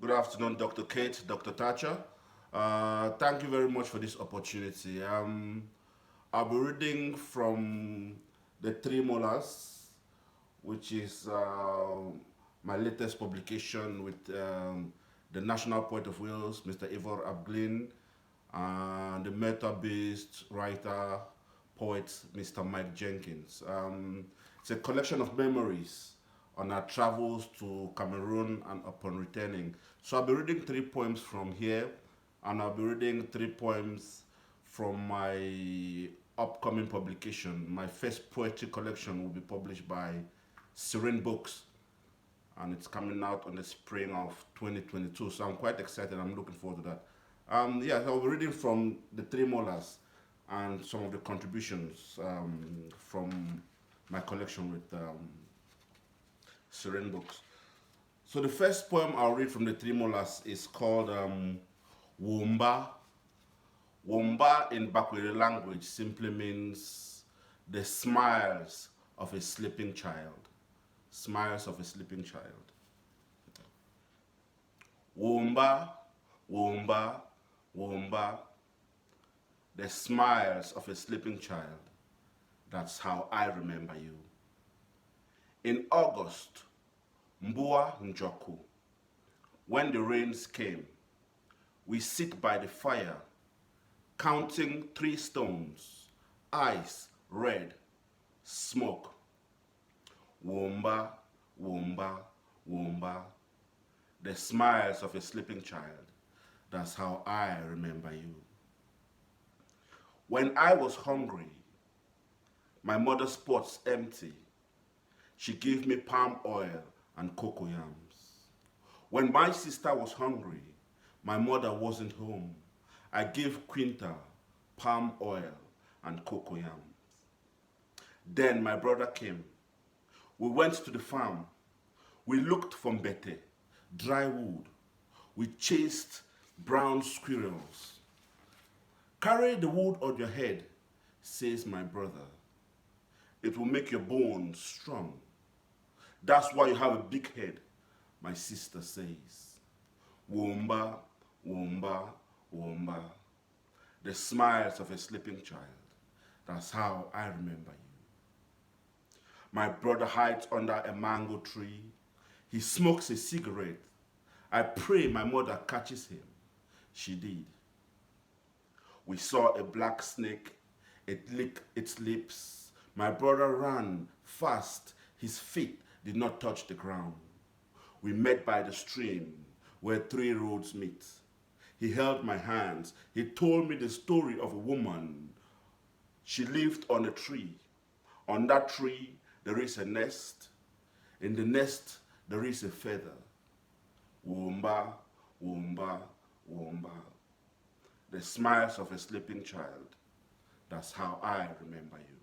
Good afternoon, Dr. Kate, Dr. Thatcher. Thank you very much for this opportunity. I'll be reading from The Three Molars, which is my latest publication with the National Poet of Wales, Mr. Ivor Abglin, and the Meta-based writer, poet, Mr. Mike Jenkins. It's a collection of memories on our travels to Cameroon and upon returning. So I'll be reading 3 poems from here, and I'll be reading 3 poems from my upcoming publication. My first poetry collection will be published by Seren Books, and it's coming out on the spring of 2022. So I'm quite excited. I'm looking forward to that. So I'll be reading from the Three Molars and some of the contributions from my collection with Seren Books. So the first poem I'll read from the Three Molars is called Wumba. Wumba in Bakwere language simply means the smiles of a sleeping child. Smiles of a sleeping child. Wumba, Wumba, Wumba. The smiles of a sleeping child. That's how I remember you. In August, Mbua Njoku, when the rains came, we sit by the fire, counting 3 stones, ice, red, smoke. Wumba, Wumba, Wumba, the smiles of a sleeping child. That's how I remember you. When I was hungry, my mother's pots empty, she gave me palm oil and cocoyams. When my sister was hungry, my mother wasn't home, I gave Quinta palm oil and cocoyams. Then my brother came. We went to the farm. We looked for mbete, dry wood. We chased brown squirrels. Carry the wood on your head, says my brother. It will make your bones strong. That's why you have a big head, my sister says. Wumba, Wumba, Wumba. The smiles of a sleeping child. That's how I remember you. My brother hides under a mango tree. He smokes a cigarette. I pray my mother catches him. She did. We saw a black snake. It licked its lips. My brother ran fast. His feet did not touch the ground. We met by the stream where 3 roads meet. He held my hands. He told me the story of a woman. She lived on a tree. On that tree, there is a nest. In the nest, there is a feather. Wumba, Wumba, Wumba. The smiles of a sleeping child. That's how I remember you.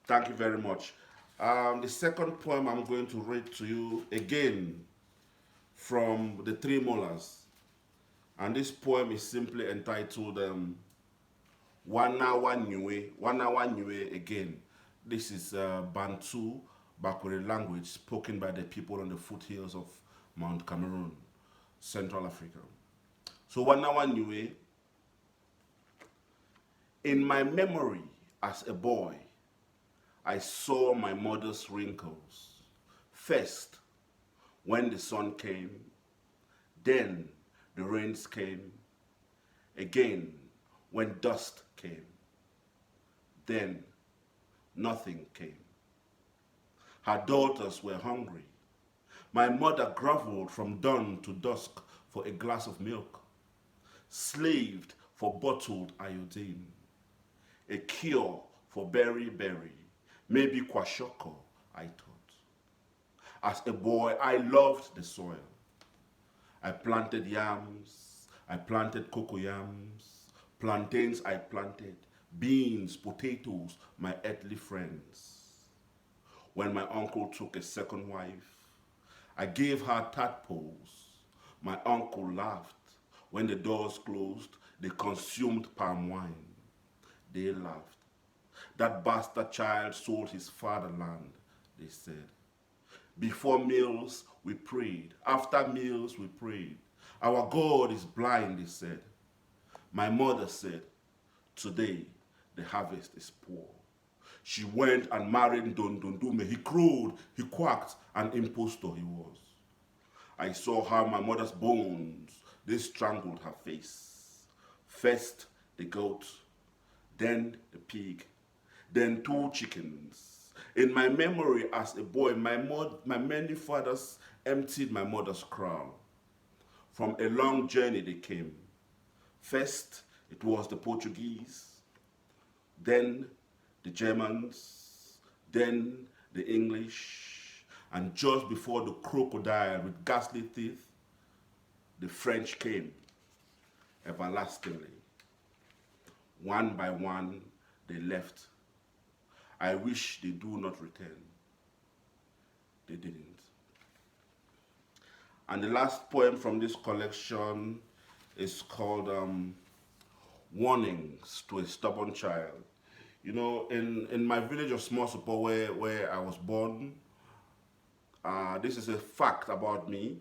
Thank you very much. The second poem I'm going to read to you again from the Three Molars. And this poem is simply entitled Wana Wanyue. Wana Wanyue again. This is Bantu, Bakwere language spoken by the people on the foothills of Mount Cameroon, Central Africa. So Wana Wanyue. In my memory as a boy, I saw my mother's wrinkles. First, when the sun came, then the rains came, again when dust came, then nothing came. Her daughters were hungry. My mother groveled from dawn to dusk for a glass of milk, slaved for bottled iodine, a cure for berry, maybe kwashoko, I thought. As a boy, I loved the soil. I planted yams, I planted cocoyams, plantains I planted, beans, potatoes, my earthly friends. When my uncle took a second wife, I gave her tadpoles. My uncle laughed. When the doors closed, they consumed palm wine. They laughed. That bastard child sold his fatherland, they said. Before meals, we prayed. After meals, we prayed. Our God is blind, he said. My mother said, today the harvest is poor. She went and married Dondondume. He crowed, he quacked, an impostor he was. I saw how my mother's bones, they strangled her face. First the goat, then the pig, then 2 chickens. In my memory as a boy, my many fathers emptied my mother's kraal. From a long journey they came. First, it was the Portuguese, then the Germans, then the English, and just before the crocodile with ghastly teeth, the French came, everlastingly. One by one, they left. I wish they do not return. They didn't. And the last poem from this collection is called Warnings to a Stubborn Child. You know, in my village of Small Support where I was born, this is a fact about me.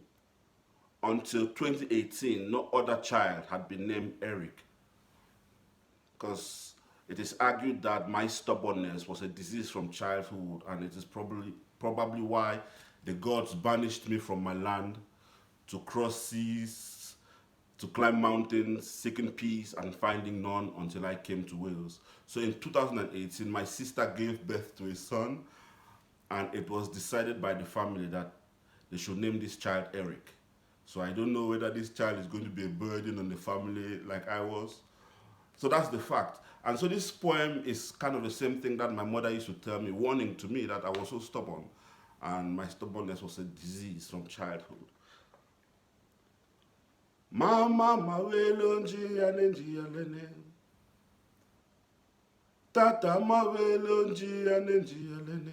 Until 2018, no other child had been named Eric, because it is argued that my stubbornness was a disease from childhood, and it is probably why the gods banished me from my land to cross seas, to climb mountains, seeking peace and finding none until I came to Wales. So in 2018, my sister gave birth to a son, and it was decided by the family that they should name this child Eric. So I don't know whether this child is going to be a burden on the family like I was. So that's the fact. And so this poem is kind of the same thing that my mother used to tell me, warning to me that I was so stubborn. And my stubbornness was a disease from childhood. Mama mawelo njia nenjia lene. Tata mawelo njia nenjia lene.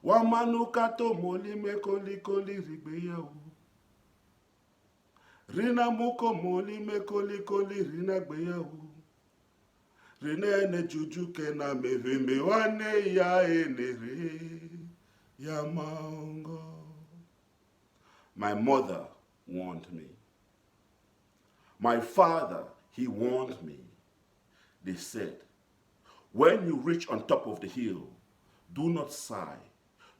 Wamanuka to moli mekoli koli rigbeyawo. Rina muko moli mekoli koli rina gbeyawo. Rina ene juju kena mevembe wane ya enere ya maongo. My mother warned me. My father, he warned me. They said, when you reach on top of the hill, do not sigh.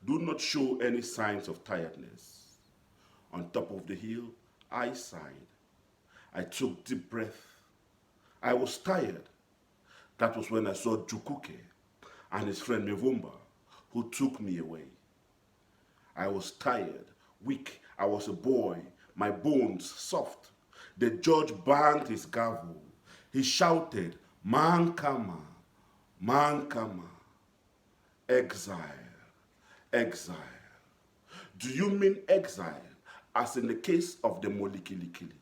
Do not show any signs of tiredness. On top of the hill, I sighed. I took deep breath. I was tired. That was when I saw Jukuke and his friend Mevumba, who took me away. I was tired, weak. I was a boy, my bones soft. The judge banged his gavel. He shouted, Mankama, Mankama, exile, exile. Do you mean exile, as in the case of the Molikilikili,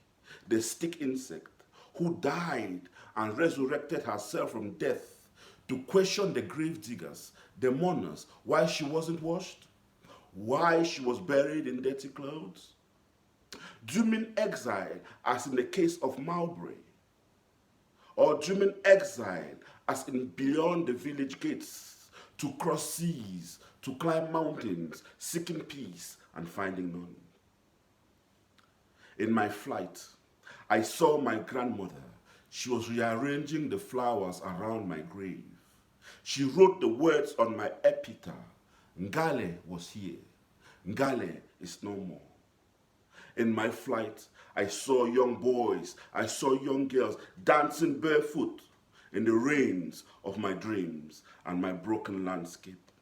the stick insect, who died and resurrected herself from death to question the grave diggers, the mourners, why she wasn't washed? Why she was buried in dirty clothes? Do you mean exile, as in the case of Mowbray? Or do you mean exile, as in beyond the village gates, to cross seas, to climb mountains, seeking peace and finding none? In my flight, I saw my grandmother. She was rearranging the flowers around my grave. She wrote the words on my epitaph. Ngalle was here. Ngalle is no more. In my flight, I saw young boys, I saw young girls dancing barefoot in the rains of my dreams and my broken landscape.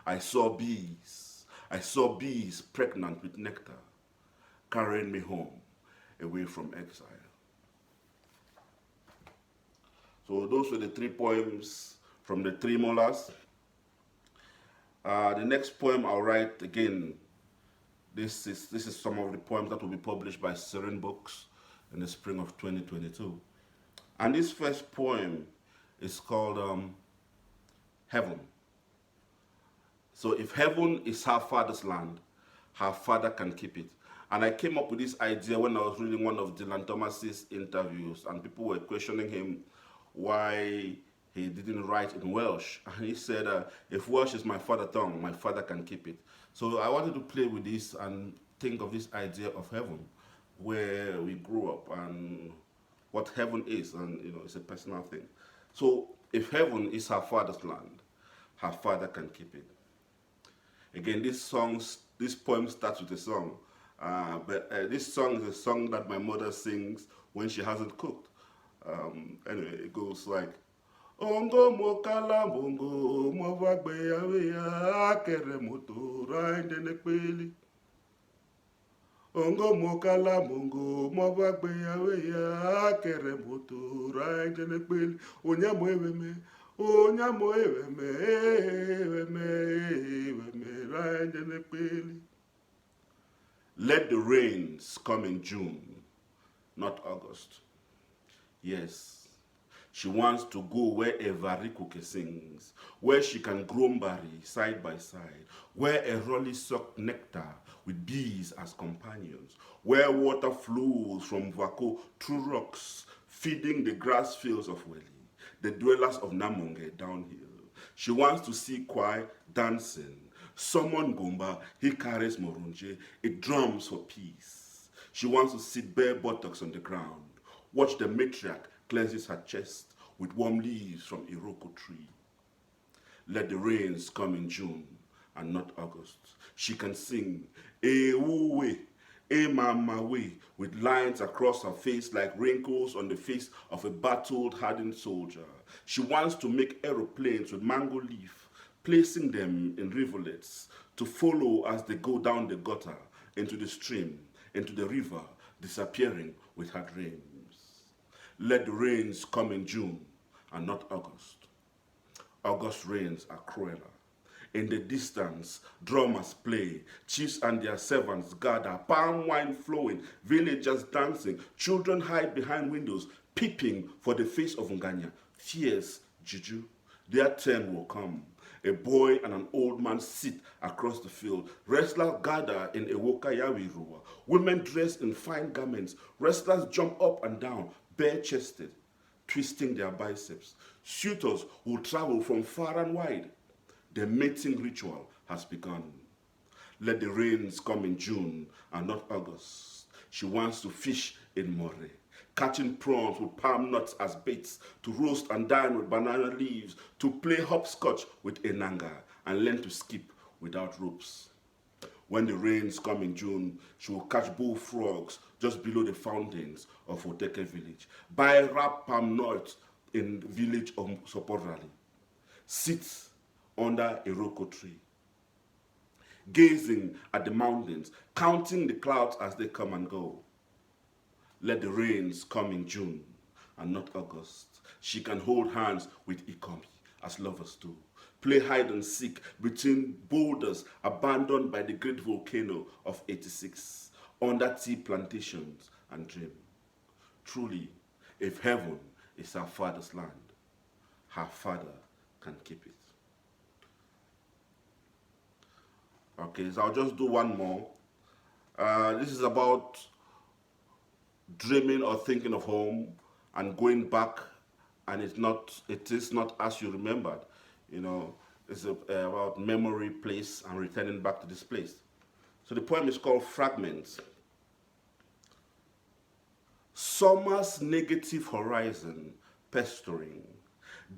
I saw bees pregnant with nectar, carrying me home, away from exile. So those were the 3 poems from the 3 molars. The next poem I'll write again. This is some of the poems that will be published by Seren Books in the spring of 2022. And this first poem is called Heaven. So if heaven is her father's land, her father can keep it. And I came up with this idea when I was reading one of Dylan Thomas's interviews, and people were questioning him why He didn't write in Welsh. And he said, if Welsh is my father tongue, my father can keep it. So I wanted to play with this and think of this idea of heaven, where we grew up and what heaven is, and it's a personal thing. So if heaven is her father's land, her father can keep it. Again, this poem starts with a song, but this song is a song that my mother sings when she hasn't cooked. Anyway, it goes like, Ongo mokala bongo movagbe ya kere moto rainde nekweli. Ongo mokala bongo movagbe ya kere moto rainde nekweli. Onyamo eweme, onyamo eweme rainde nekweli. Let the rains come in June, not August. Yes. She wants to go where Evarikuke sings, where she can grow berry side by side, where a rolly suck nectar with bees as companions, where water flows from Vako through rocks, feeding the grass fields of Weli, the dwellers of Namonge downhill. She wants to see Kwai dancing, summon Gomba, he carries Morunje, it drums for peace. She wants to sit bare buttocks on the ground, watch the matriarch cleanses her chest with warm leaves from Iroko tree. Let the rains come in June and not August. She can sing, Ewe, Mama way, with lines across her face like wrinkles on the face of a battled, hardened soldier. She wants to make aeroplanes with mango leaf, placing them in rivulets to follow as they go down the gutter, into the stream, into the river, disappearing with her dreams. Let the rains come in June and not August. August rains are crueler. In the distance, drummers play, chiefs and their servants gather, palm wine flowing, villagers dancing, children hide behind windows, peeping for the face of Nganya. Fierce juju, their turn will come. A boy and an old man sit across the field. Wrestlers gather in a wokayawiruwa. Women dressed in fine garments. Wrestlers jump up and down, bare-chested, twisting their biceps. Suitors will travel from far and wide. The mating ritual has begun. Let the rains come in June and not August. She wants to fish in More, catching prawns with palm nuts as baits, to roast and dine with banana leaves, to play hopscotch with enanga, and learn to skip without ropes. When the rains come in June, she will catch bullfrogs just below the fountains of Oteke village, buy wrap palm nuts in the village of Soporali, sit under a roko tree, gazing at the mountains, counting the clouds as they come and go. Let the rains come in June and not August. She can hold hands with Ikomi as lovers do, play hide and seek between boulders abandoned by the great volcano of 86, under tea plantations and dream. Truly, if heaven is our father's land, her father can keep it. Okay, so I'll just do one more. This is about dreaming or thinking of home and going back, and it is not as you remembered. It's about memory, place, and returning back to this place. So the poem is called Fragments. Summer's negative horizon pestering,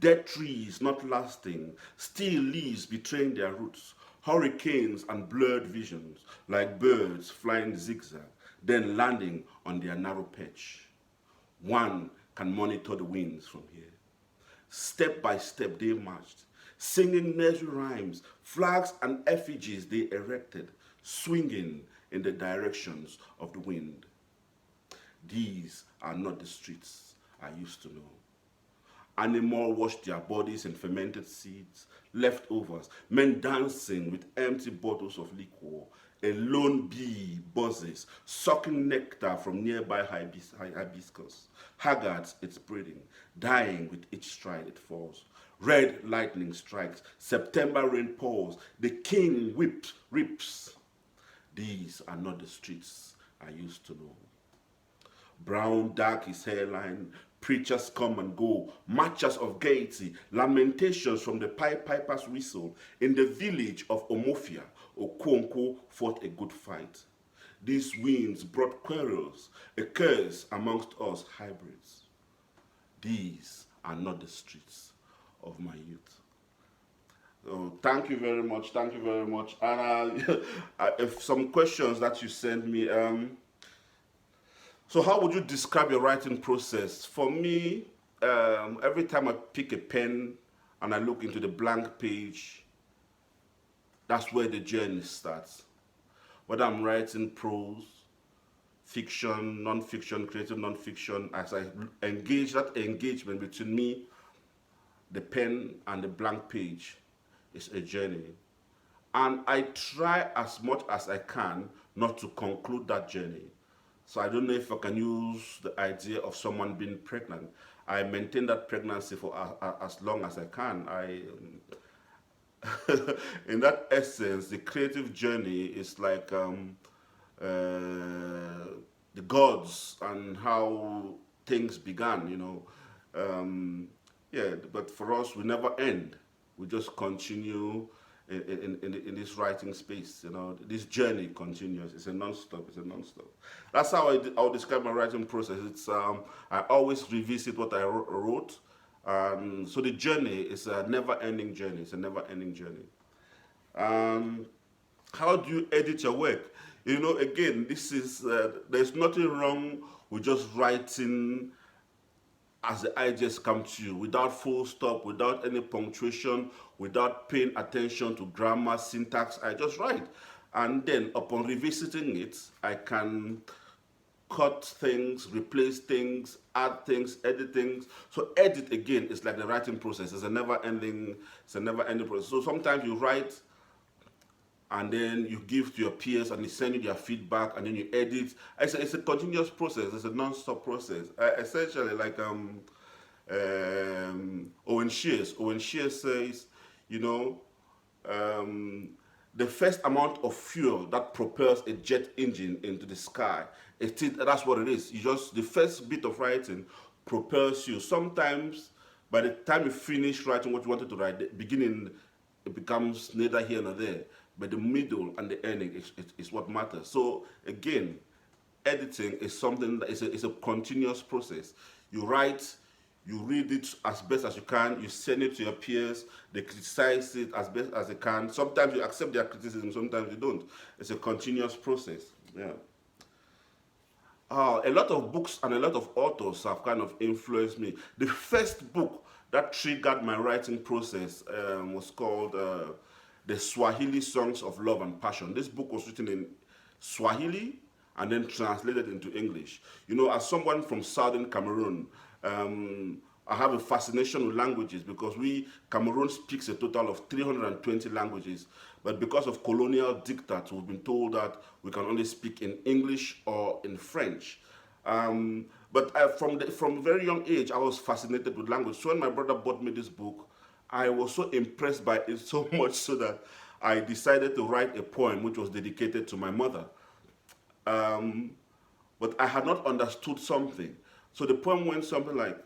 dead trees not lasting, still leaves betraying their roots, hurricanes and blurred visions, like birds flying zigzag, then landing on their narrow perch. One can monitor the winds from here. Step by step they marched, singing nursery rhymes, flags and effigies they erected, swinging in the directions of the wind. These are not the streets I used to know. Animals washed their bodies in fermented seeds, leftovers, men dancing with empty bottles of liquor. A lone bee buzzes, sucking nectar from nearby hibiscus. Haggard its breathing, dying with each stride it falls. Red lightning strikes, September rain pours, the king rips. These are not the streets I used to know. Brown, dark his hairline, Preachers come and go, marchers of gaiety, lamentations from the piper's whistle. In the village of Omofia, Okonkwo fought a good fight. These winds brought quarrels, a curse amongst us hybrids. These are not the streets of my youth. So thank you very much. Thank you very much. And if some questions that you sent me. So how would you describe your writing process? For me, every time I pick a pen and I look into the blank page, that's where the journey starts. Whether I'm writing prose, fiction, non-fiction, creative non-fiction, as I engage, that engagement between me, the pen, and the blank page is a journey. And I try as much as I can not to conclude that journey. So I don't know if I can use the idea of someone being pregnant. I maintain that pregnancy for as long as I can. In that essence, the creative journey is like the gods and how things began, you know. Yeah, but for us, we never end. We just continue in this writing space, you know. This journey continues. It's a non-stop. It's a non-stop. That's how I would describe my writing process. It's I always revisit what I wrote. So the journey is a never-ending journey. It's a never-ending journey. How do you edit your work? You know, again, this is there's nothing wrong with just writing as the ideas come to you, without full stop, without any punctuation, without paying attention to grammar, syntax. I just write. And then upon revisiting it, I can cut things, replace things, add things, edit things. So edit again is like the writing process. It's a never-ending process. So sometimes you write and then you give to your peers and they send you their feedback and then you edit. It's a continuous process. It's a non-stop process. Essentially, like Owen Shears. Owen Shears says, you know, the first amount of fuel that propels a jet engine into the sky, that's what it is. The first bit of writing propels you. Sometimes, by the time you finish writing what you wanted to write, the beginning, it becomes neither here nor there. But the middle and the ending is what matters. So again, editing is something that is a continuous process. You write, you read it as best as you can, you send it to your peers, they criticize it as best as they can. Sometimes you accept their criticism, sometimes you don't. It's a continuous process. Yeah. A lot of books and a lot of authors have kind of influenced me. The first book that triggered my writing process was called The Swahili Songs of Love and Passion. This book was written in Swahili and then translated into English. You know, as someone from southern Cameroon, I have a fascination with languages because Cameroon speaks a total of 320 languages, but because of colonial diktats, we've been told that we can only speak in English or in French. But from a very young age, I was fascinated with language. So when my brother bought me this book, I was so impressed by it so much so that I decided to write a poem which was dedicated to my mother. But I had not understood something. So the poem went something like,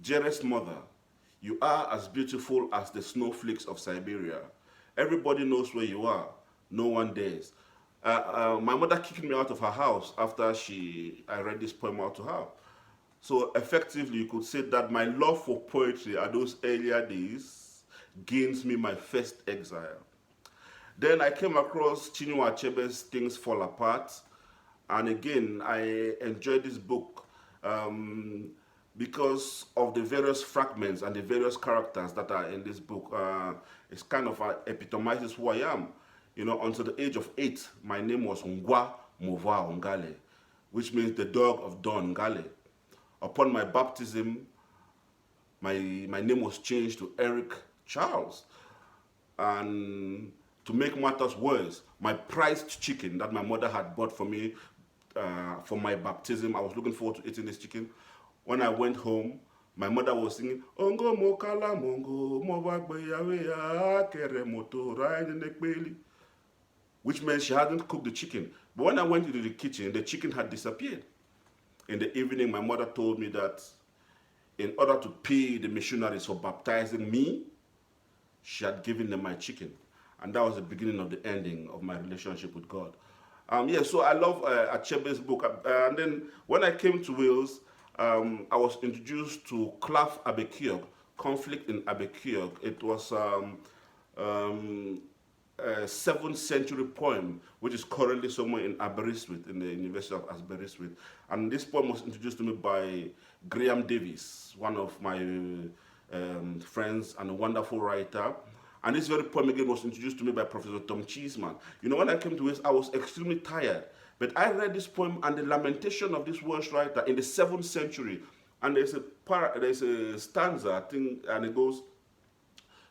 dearest mother, you are as beautiful as the snowflakes of Siberia. Everybody knows where you are. No one dares. My mother kicked me out of her house after I read this poem out to her. So effectively, you could say that my love for poetry at those earlier days gains me my first exile. Then I came across Chinua Achebe's Things Fall Apart. And again, I enjoyed this book because of the various fragments and the various characters that are in this book. It's kind of epitomizes who I am. You know, until the age of 8, my name was Wumba Wumba Ngalle, which means the dog of dawn, Ngalle. Upon my baptism, my name was changed to Ngalle Charles. And to make matters worse, my prized chicken that my mother had bought for me for my baptism, I was looking forward to eating this chicken. When I went home, my mother was singing, Ongo mokala mongo, which meant she hadn't cooked the chicken. But when I went into the kitchen, the chicken had disappeared. in the evening, my mother told me that in order to pay the missionaries for baptizing me, she had given them my chicken. And that was the beginning of the ending of my relationship with God. Yeah, so I love Achebe's book. And then when I came to Wales, I was introduced to Claf Abekiog, Conflict in Abekiog. It was a 7th century poem, which is currently somewhere in Aberystwyth, in the University of Aberystwyth. And this poem was introduced to me by Graham Davies, one of my friends and a wonderful writer. And this very poem again was introduced to me by Professor Tom Cheeseman. You know, when I came to Wales, I was extremely tired. But I read this poem and the lamentation of this Welsh writer in the 7th century. And there's a stanza, I think, and it goes,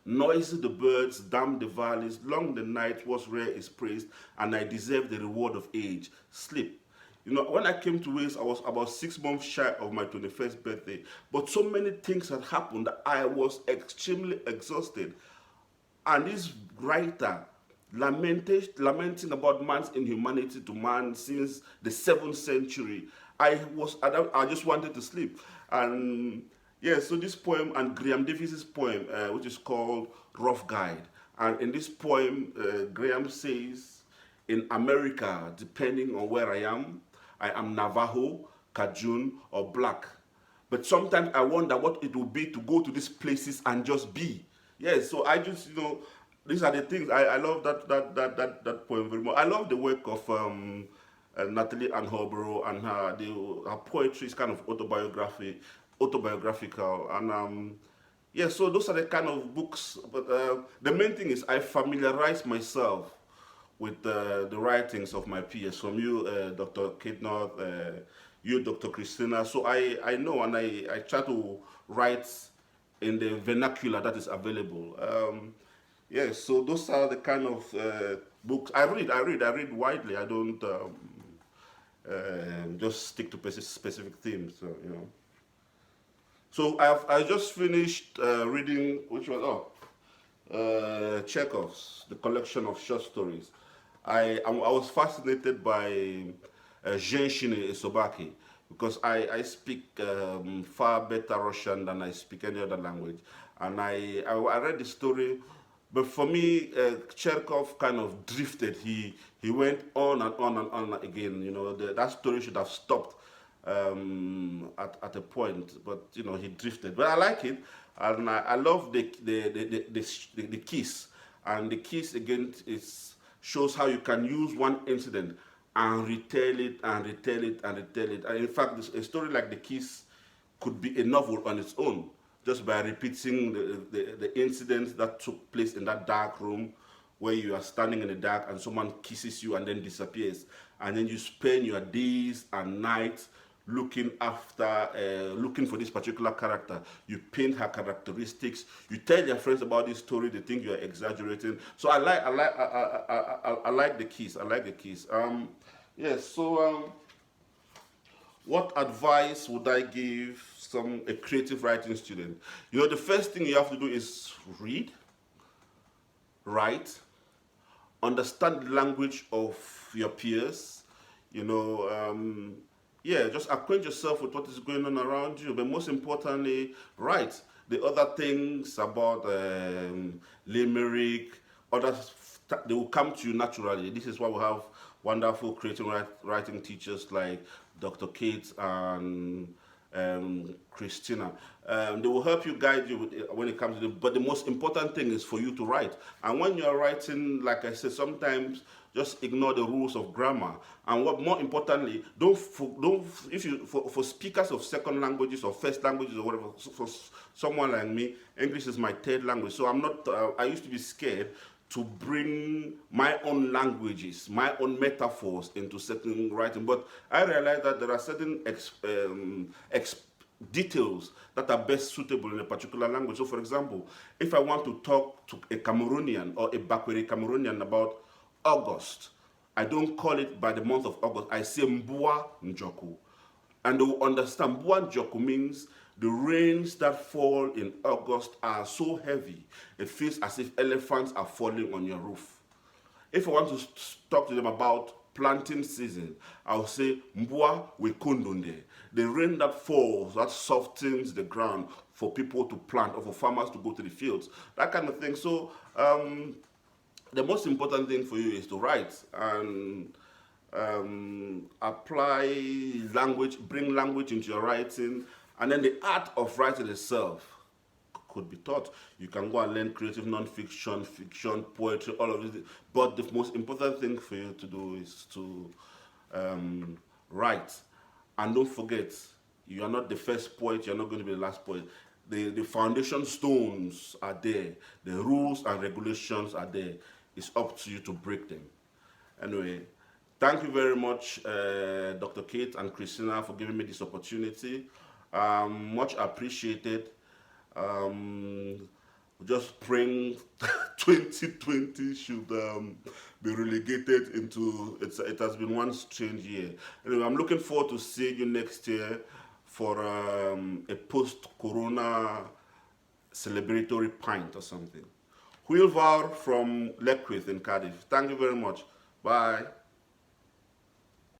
noisy the birds, damn the valleys, long the night was rare is praised, and I deserve the reward of age. Sleep. You know, when I came to Wales, I was about 6 months shy of my 21st birthday. But so many things had happened that I was extremely exhausted. And this writer lamenting about man's inhumanity to man since the 7th century, I just wanted to sleep. And yeah, so this poem and Graham Davies' poem, which is called Rough Guide. And in this poem, Graham says, in America, depending on where I am Navajo, Cajun, or Black. But sometimes I wonder what it would be to go to these places and just be. Yes, so I just, you know, these are the things. I love that poem very much. I love the work of Natalie Ann Holbrook, and her poetry is kind of autobiographical. And yeah, so those are the kind of books. But the main thing is I familiarize myself with the writings of my peers, from you, Dr. Kate North, you, Dr. Christina. So I know, and I try to write in the vernacular that is available. Yeah, so those are the kind of books I read widely. I don't just stick to specific themes. So, you know. So I just finished reading, which was Chekhov's, the collection of short stories. I was fascinated by Zhenshine Isobaki, because I speak far better Russian than I speak any other language. And I read the story, but for me, Chekhov kind of drifted. He went on and on and on again. You know, that story should have stopped at a point, but you know, he drifted. But I like it, and I love the kiss. And the kiss again shows how you can use one incident and retell it and retell it and retell it. And in fact, a story like The Kiss could be a novel on its own, just by repeating the incidents that took place in that dark room where you are standing in the dark and someone kisses you and then disappears. And then you spend your days and nights looking for this particular character. You paint her characteristics. You tell your friends about this story. They think you are exaggerating. So I like The Kiss. I like The Kiss. Yes. So what advice would I give a creative writing student? You know, the first thing you have to do is read, write, understand the language of your peers. You know. Yeah, just acquaint yourself with what is going on around you. But most importantly, write. The other things about limerick, others, they will come to you naturally. This is why we have wonderful creative writing teachers like Dr. Kate and Christina. They will help you, guide you when it comes to it. But the most important thing is for you to write. And when you're writing, like I said, sometimes just ignore the rules of grammar. And what more importantly, for speakers of second languages or first languages or whatever, for someone like me, English is my third language. So I'm not. I used to be scared to bring my own languages, my own metaphors into certain writing. But I realized that there are certain details that are best suitable in a particular language. So for example, if I want to talk to a Cameroonian or a Bakweri Cameroonian about August, I don't call it by the month of August. I say Mbua Njoku. And they will understand Mbua Njoku means the rains that fall in August are so heavy, it feels as if elephants are falling on your roof. If I want to talk to them about planting season, I'll say mbua wekundunde. The rain that falls, that softens the ground for people to plant or for farmers to go to the fields, that kind of thing. So the most important thing for you is to write and apply language, bring language into your writing, and then the art of writing itself could be taught. You can go and learn creative non-fiction, fiction, poetry, all of this. But the most important thing for you to do is to write. And don't forget, you are not the first poet, you're not going to be the last poet. The foundation stones are there. The rules and regulations are there. It's up to you to break them. Anyway, thank you very much, Dr. Kate and Christina, for giving me this opportunity. Much appreciated. Just praying 2020 should be relegated into, it has been one strange year. Anyway, I'm looking forward to seeing you next year for a post-corona celebratory pint or something. Wilvar from Leckwith in Cardiff. Thank you very much. Bye.